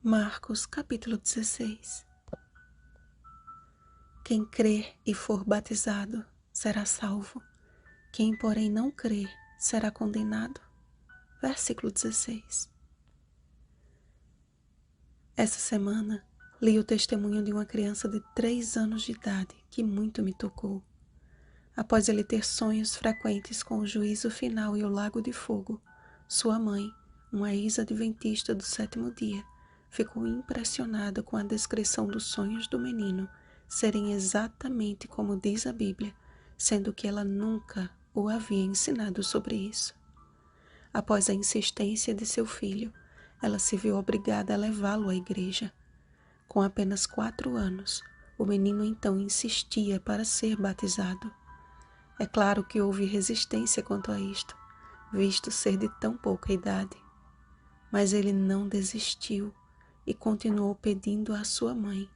Marcos capítulo 16. Quem crer e for batizado será salvo, quem porém não crer será condenado. Versículo 16. Essa semana li o testemunho de uma criança de 3 anos de idade que muito me tocou. Após ele ter sonhos frequentes com o juízo final e o lago de fogo, sua mãe, uma ex-adventista do 7º dia, ficou impressionada com a descrição dos sonhos do menino serem exatamente como diz a Bíblia, sendo que ela nunca o havia ensinado sobre isso. Após a insistência de seu filho, ela se viu obrigada a levá-lo à igreja. Com apenas 4 anos, o menino então insistia para ser batizado. É claro que houve resistência quanto a isto, visto ser de tão pouca idade. Mas ele não desistiu e continuou pedindo à sua mãe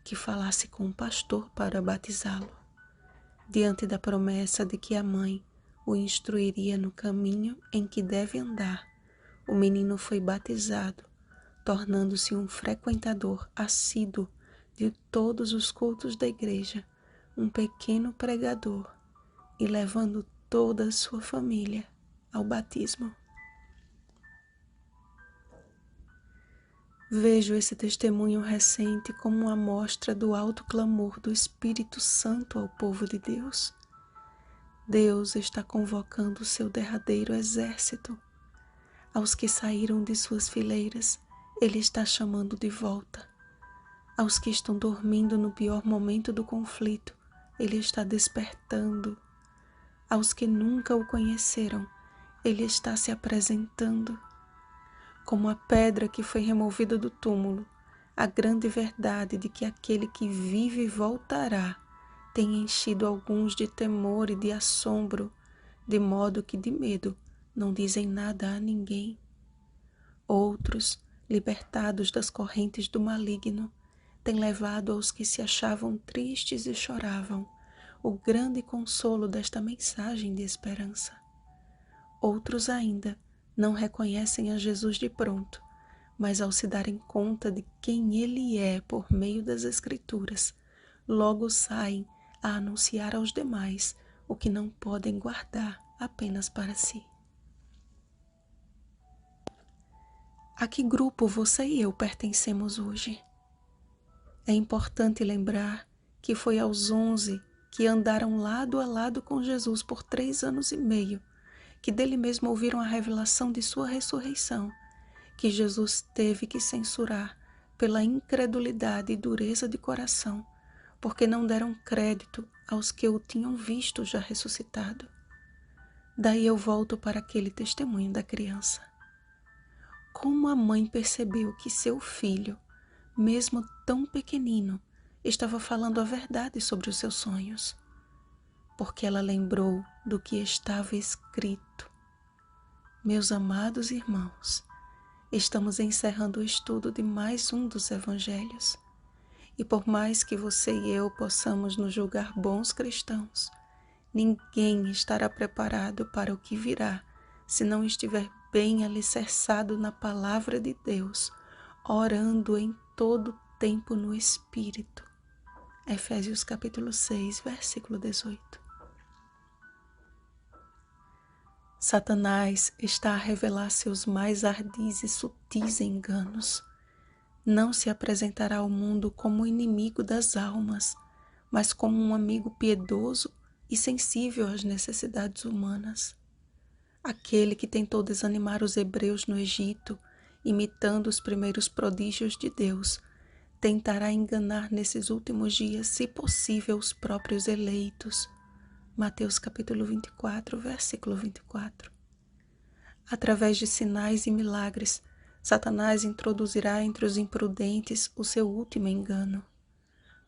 que falasse com o pastor para batizá-lo. Diante da promessa de que a mãe o instruiria no caminho em que deve andar, o menino foi batizado, tornando-se um frequentador assíduo de todos os cultos da igreja, um pequeno pregador, e levando toda a sua família ao batismo. Vejo esse testemunho recente como uma amostra do alto clamor do Espírito Santo ao povo de Deus. Deus está convocando o seu derradeiro exército. Aos que saíram de suas fileiras, Ele está chamando de volta. Aos que estão dormindo no pior momento do conflito, Ele está despertando. Aos que nunca o conheceram, Ele está se apresentando. Como a pedra que foi removida do túmulo, a grande verdade de que aquele que vive voltará tem enchido alguns de temor e de assombro, de modo que de medo não dizem nada a ninguém. Outros, libertados das correntes do maligno, têm levado aos que se achavam tristes e choravam o grande consolo desta mensagem de esperança. Outros ainda não reconhecem a Jesus de pronto, mas ao se darem conta de quem Ele é por meio das Escrituras, logo saem a anunciar aos demais o que não podem guardar apenas para si. A que grupo você e eu pertencemos hoje? É importante lembrar que foi aos 11 que andaram lado a lado com Jesus por 3 anos e meio, que dele mesmo ouviram a revelação de sua ressurreição, que Jesus teve que censurar pela incredulidade e dureza de coração, porque não deram crédito aos que o tinham visto já ressuscitado. Daí eu volto para aquele testemunho da criança. Como a mãe percebeu que seu filho, mesmo tão pequenino, estava falando a verdade sobre os seus sonhos? Porque ela lembrou do que estava escrito. Meus amados irmãos, estamos encerrando o estudo de mais um dos evangelhos. E por mais que você e eu possamos nos julgar bons cristãos, ninguém estará preparado para o que virá se não estiver bem alicerçado na palavra de Deus, orando em todo tempo no Espírito. Efésios capítulo 6, versículo 18. Satanás está a revelar seus mais ardis e sutis enganos. Não se apresentará ao mundo como inimigo das almas, mas como um amigo piedoso e sensível às necessidades humanas. Aquele que tentou desanimar os hebreus no Egito, imitando os primeiros prodígios de Deus, tentará enganar nesses últimos dias, se possível, os próprios eleitos. Mateus capítulo 24, versículo 24. Através de sinais e milagres, Satanás introduzirá entre os imprudentes o seu último engano.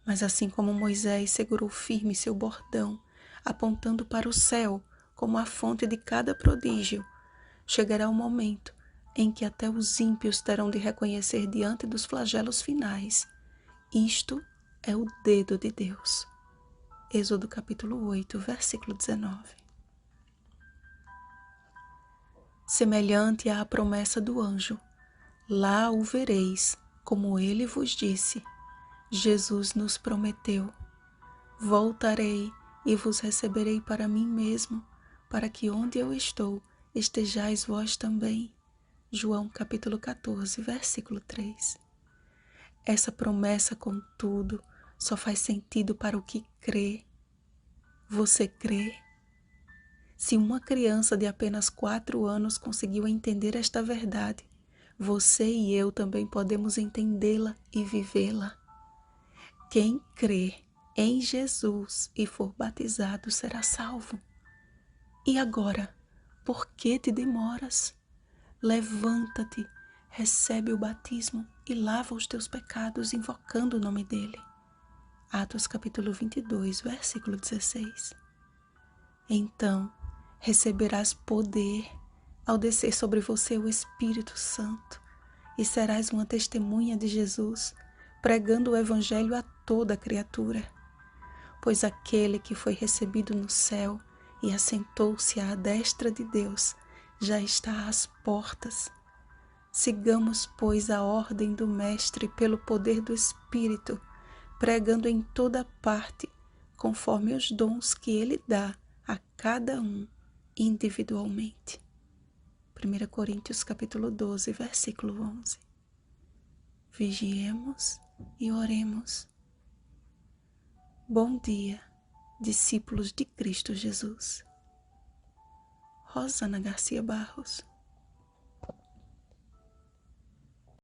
Mas assim como Moisés segurou firme seu bordão, apontando para o céu como a fonte de cada prodígio, chegará o momento em que até os ímpios terão de reconhecer diante dos flagelos finais: isto é o dedo de Deus. Êxodo capítulo 8, versículo 19. Semelhante à promessa do anjo, lá o vereis, Como ele vos disse, Jesus nos prometeu: voltarei e vos receberei para mim mesmo, para que onde eu estou, estejais vós também. João capítulo 14, versículo 3. Essa promessa, contudo, só faz sentido para o que crê. Você crê? Se uma criança de apenas 4 anos conseguiu entender esta verdade, você e eu também podemos entendê-la e vivê-la. Quem crê em Jesus e for batizado será salvo. E agora, por que te demoras? Levanta-te, recebe o batismo e lava os teus pecados invocando o nome dele. Atos capítulo 22, versículo 16. Então, receberás poder ao descer sobre você o Espírito Santo e serás uma testemunha de Jesus, pregando o Evangelho a toda criatura. Pois aquele que foi recebido no céu e assentou-se à destra de Deus já está às portas. Sigamos, pois, a ordem do Mestre pelo poder do Espírito, pregando em toda parte, conforme os dons que ele dá a cada um individualmente. 1 Coríntios capítulo 12, versículo 11. Vigiemos e oremos. Bom dia, discípulos de Cristo Jesus. Rosana Garcia Barros.